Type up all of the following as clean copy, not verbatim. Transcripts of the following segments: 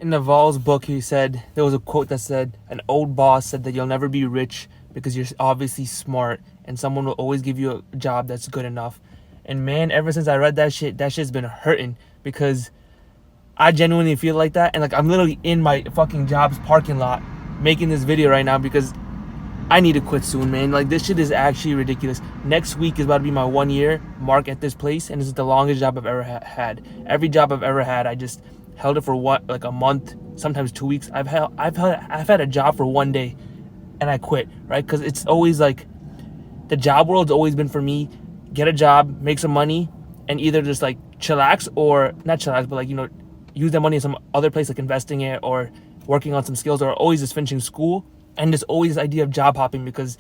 In Naval's book, he said, there was a quote that said, an old boss said that you'll never be rich because you're obviously smart and someone will always give you a job that's good enough. And man, ever since I read that shit's been hurting because I genuinely feel like that. And like, I'm literally in my fucking job's parking lot making this video right now because I need to quit soon, man. Like, this shit is actually ridiculous. Next week is about to be my 1 year mark at this place, and this is the longest job I've ever had. Every job I've ever had, I just held it for like a month, sometimes 2 weeks. I've had a job for 1 day, and I quit, right? Because it's always like, the job world's always been for me, get a job, make some money, and either just like chillax or not chillax, but like, you know, use that money in some other place, like investing it or working on some skills, or always just finishing school. And there's always this idea of job hopping, because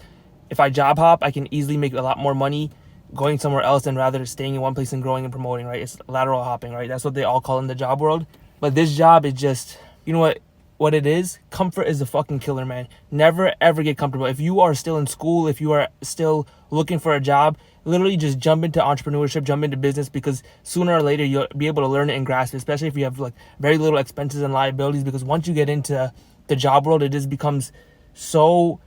if I job hop, I can easily make a lot more money going somewhere else than rather staying in one place and growing and promoting, right? It's lateral hopping, right? That's what they all call in the job world. But this job is just, you know what it is? Comfort is a fucking killer, man. Never ever get comfortable. If you are still in school, if you are still looking for a job, literally just jump into entrepreneurship, jump into business, because sooner or later you'll be able to learn it and grasp it, especially if you have like very little expenses and liabilities, because once you get into the job world, it just becomes so,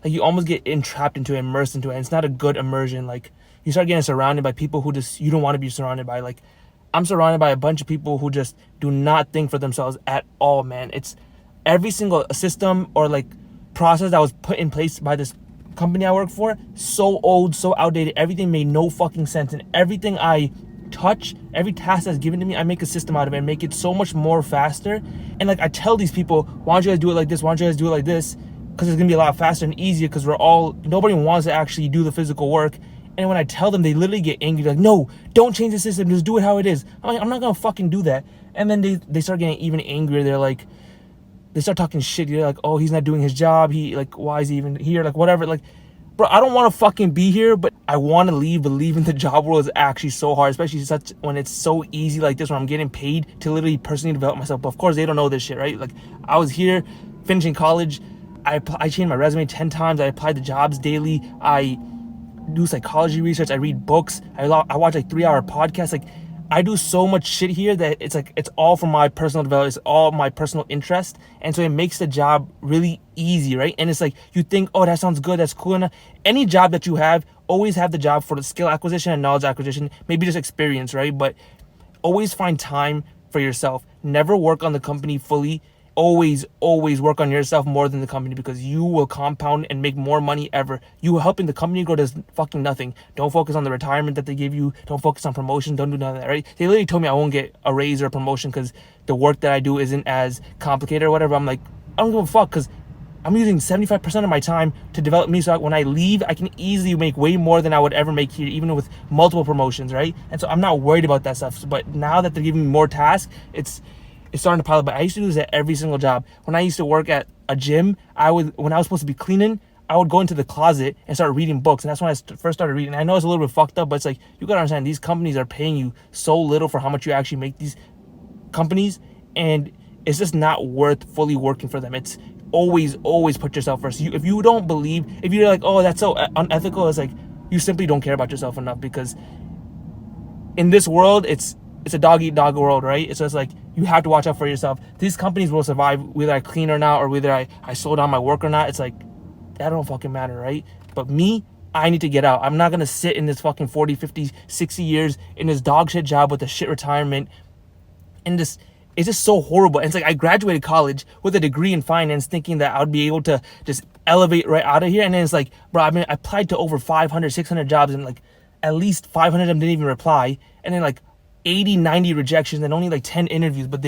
like, you almost get entrapped into it, immersed into it, and it's not a good immersion. Like, you start getting surrounded by people who just, you don't want to be surrounded by. Like, I'm surrounded by a bunch of people who just do not think for themselves at all, man. It's every single system or like process that was put in place by this company I work for, so old, so outdated. Everything made no fucking sense, and everything I touch, every task that's given to me, I make a system out of it and make it so much more faster. And like, I tell these people, why don't you guys do it like this? Why don't you guys do it like this? Because it's gonna be a lot faster and easier, because nobody wants to actually do the physical work. And when I tell them, they literally get angry, like, no, don't change the system, just do it how it is. I'm like, I'm not gonna fucking do that. And then they start getting even angrier. They're like, they start talking shit. They're like, oh, he's not doing his job. He, like, why is he even here? Like, whatever. Like, bro, I don't want to fucking be here, but I want to leave. But leaving the job world is actually so hard, especially when it's so easy like this, when I'm getting paid to literally personally develop myself. But of course, they don't know this shit, right? Like, I was here finishing college. I changed my resume 10 times. I applied to jobs daily. I do psychology research. I read books. I watch like 3-hour podcasts. Like, I do so much shit here that it's like, it's all for my personal development. It's all my personal interest. And so it makes the job really easy, right? And it's like, you think, oh, that sounds good, that's cool enough. Any job that you have, always have the job for the skill acquisition and knowledge acquisition, maybe just experience, right? But always find time for yourself. Never work on the company fully. Always work on yourself more than the company, because you will compound and make more money ever. You helping the company grow does fucking nothing. Don't focus on the retirement that they give you. Don't focus on promotion. Don't do none of that, right? They literally told me I won't get a raise or a promotion because the work that I do isn't as complicated or whatever. I'm like, I don't give a fuck, because I'm using 75% of my time to develop me, so when I leave, I can easily make way more than I would ever make here, even with multiple promotions, right? And so I'm not worried about that stuff. But now that they're giving me more tasks, it's starting to pile up. But I used to do this at every single job. When I used to work at a gym, when I was supposed to be cleaning, I would go into the closet and start reading books. And that's when I first started reading. I know it's a little bit fucked up, but it's like, you gotta understand, these companies are paying you so little for how much you actually make, these companies, and it's just not worth fully working for them. It's always put yourself first. If you don't believe, if you're like, oh, that's so unethical, it's like, you simply don't care about yourself enough. Because in this world, it's a dog-eat-dog world, right? So it's like, you have to watch out for yourself. These companies will survive whether I clean or not, or whether I slow down my work or not. It's like, that don't fucking matter, right? But me, I need to get out. I'm not gonna sit in this fucking 40, 50, 60 years in this dog shit job with a shit retirement. And it's just so horrible. And it's like, I graduated college with a degree in finance thinking that I would be able to just elevate right out of here. And then it's like, bro, I applied to over 500, 600 jobs, and like at least 500 of them didn't even reply. And then like 80, 90 rejections and only like 10 interviews. But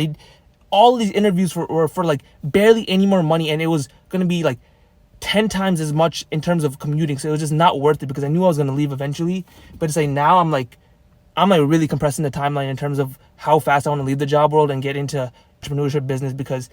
all of these interviews were for like barely any more money. And it was going to be like 10 times as much in terms of commuting. So it was just not worth it, because I knew I was going to leave eventually. But it's like, now I'm like really compressing the timeline in terms of how fast I want to leave the job world and get into entrepreneurship business, because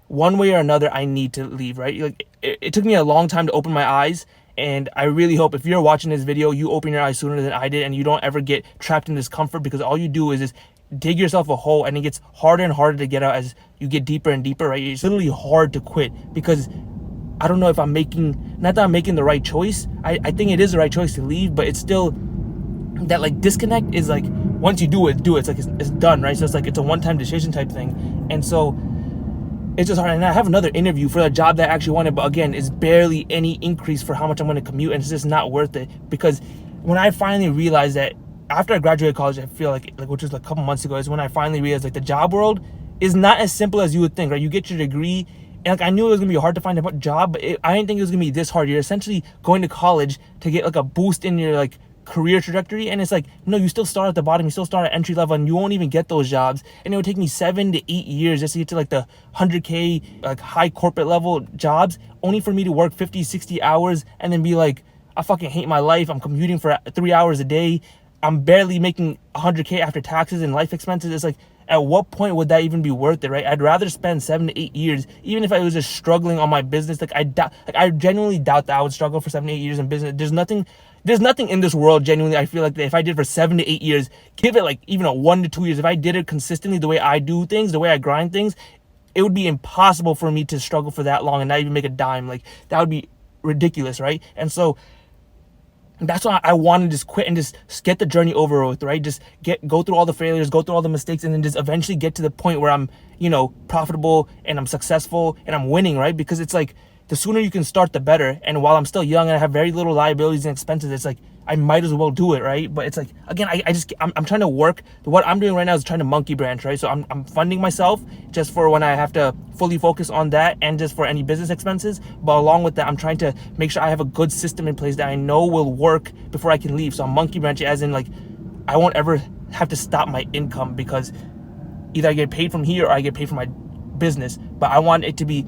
one way or another, I need to leave, right? Like, it took me a long time to open my eyes. And I really hope if you're watching this video, you open your eyes sooner than I did, and you don't ever get trapped in discomfort, because all you do is just dig yourself a hole, and it gets harder and harder to get out as you get deeper and deeper, right? It's literally hard to quit, because I don't know if not that I'm making the right choice. I think it is the right choice to leave, but it's still that like disconnect is like, once you do it. It's like, it's done, right? So it's like, it's a one-time decision type thing. And so it's just hard. And I have another interview for a job that I actually wanted, but again, it's barely any increase for how much I'm going to commute, and it's just not worth it. Because when I finally realized that after I graduated college, I feel like which was like a couple months ago, is when I finally realized like the job world is not as simple as you would think, right? You get your degree, and like I knew it was gonna be hard to find a job, but I didn't think it was gonna be this hard. You're essentially going to college to get like a boost in your like career trajectory, and it's like, no, you still start at the bottom, you still start at entry level, and you won't even get those jobs. And it would take me 7 to 8 years just to get to like the 100K like high corporate level jobs, only for me to work 50, 60 hours and then be like, I fucking hate my life. I'm commuting for 3 hours a day. I'm barely making 100K after taxes and life expenses. It's like, at what point would that even be worth it, right? I'd rather spend 7 to 8 years, even if I was just struggling on my business. Like I genuinely doubt that I would struggle for 7 to 8 years in business. There's nothing in this world, genuinely, I feel like, that if I did for 7 to 8 years, give it like even a 1 to 2 years, if I did it consistently the way I do things, the way I grind things, it would be impossible for me to struggle for that long and not even make a dime. Like, that would be ridiculous, right? And so that's why I want to just quit and just get the journey over with, right? Just go through all the failures, go through all the mistakes, and then just eventually get to the point where I'm, profitable and I'm successful and I'm winning, right? Because it's like, the sooner you can start, the better. And while I'm still young and I have very little liabilities and expenses, it's like, I might as well do it, right? But it's like, again, I'm trying to work. What I'm doing right now is trying to monkey branch, right? So I'm funding myself just for when I have to fully focus on that and just for any business expenses. But along with that, I'm trying to make sure I have a good system in place that I know will work before I can leave. So I'm monkey branching, as in like, I won't ever have to stop my income because either I get paid from here or I get paid from my business. But I want it to be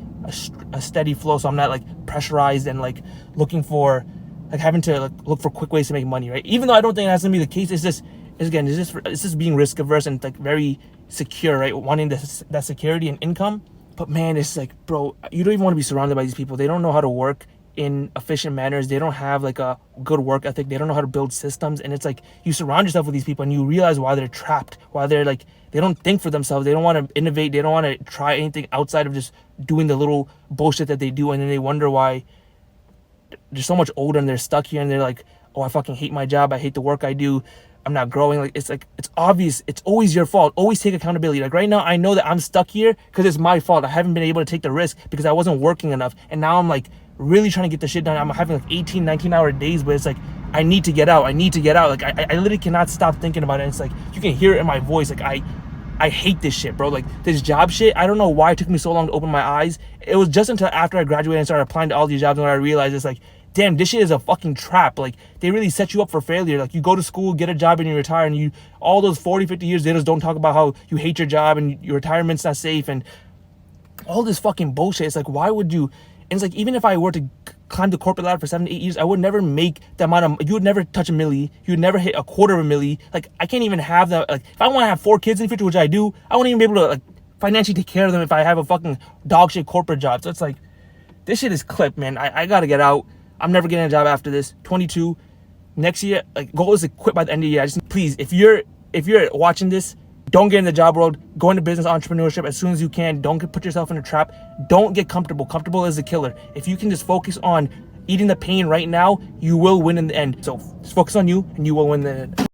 a steady flow, so I'm not like pressurized and like looking for like having to like look for quick ways to make money, right? Even though I don't think that's gonna be the case, it's just being risk averse and like very secure, right? Wanting that security and income. But man, it's like, bro, you don't even want to be surrounded by these people. They don't know how to work in efficient manners. They don't have like a good work ethic. They don't know how to build systems. And it's like, you surround yourself with these people and you realize why they're trapped, why they're like, they don't think for themselves. They don't want to innovate. They don't want to try anything outside of just doing the little bullshit that they do. And then they wonder why they're so much older and they're stuck here and they're like, oh, I fucking hate my job. I hate the work I do. I'm not growing. Like, it's obvious. It's always your fault. Always take accountability. Like right now, I know that I'm stuck here because it's my fault. I haven't been able to take the risk because I wasn't working enough. And now I'm like really trying to get the shit done. I'm having like 18, 19-hour days, but it's like, I need to get out. I need to get out. Like I literally cannot stop thinking about it. And it's like, you can hear it in my voice. Like I hate this shit, bro. Like this job shit, I don't know why it took me so long to open my eyes. It was just until after I graduated and started applying to all these jobs when I realized it's like, damn, this shit is a fucking trap. Like, they really set you up for failure. Like, you go to school, get a job, and you retire, and all those 40, 50 years, they just don't talk about how you hate your job and your retirement's not safe and all this fucking bullshit. It's like, why would you? And it's like, even if I were to climb the corporate ladder for 7 to 8 years, I would never make the amount of, you would never touch $1 million. You would never hit $250,000. Like, I can't even have that. Like, if I want to have 4 kids in the future, which I do, I won't even be able to, like, financially take care of them if I have a fucking dog shit corporate job. So it's like, this shit is clipped, man. I gotta get out. I'm never getting a job after this. 22. Next year, like, goal is to quit by the end of the year. Please, if you're watching this, don't get in the job world. Go into business entrepreneurship as soon as you can. Don't put yourself in a trap. Don't get comfortable. Comfortable is a killer. If you can just focus on eating the pain right now, you will win in the end. So just focus on you and you will win in the end.